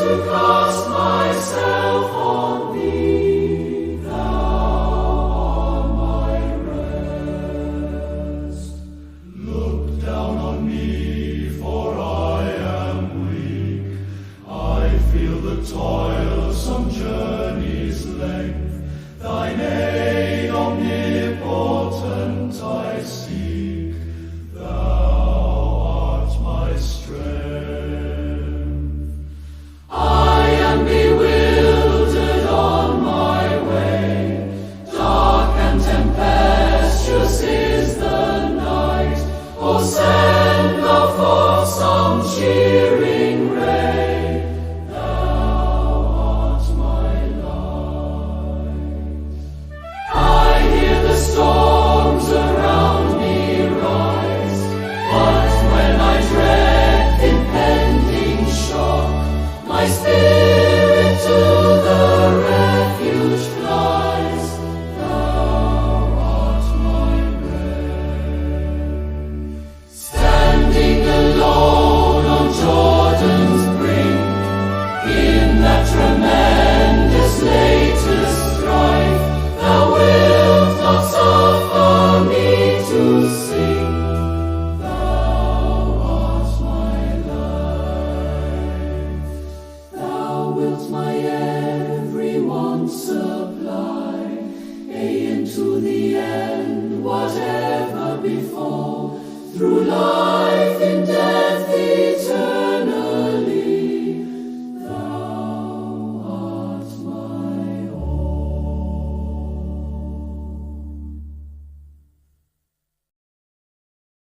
to cast myself on thee, thou art my rest. Look down on me, for I am weak. I feel the toilsome journey's length. Thine aid omnipotent I seek. Thou art my strength. I am bewildered on my way. Dark and tempestuous is the night. O send thou forth some cheering ray. Thou art my light. I hear the storms around me rise, but when I dread impending shock, my spirit to the refuge flies. Thou art my rest. Standing alone on Jordan's brink, in that tremendous latest strife, thou wilt not suffer me to sink. Thou art my life. Thou wilt my every want supply, into the end, whatever befall, through life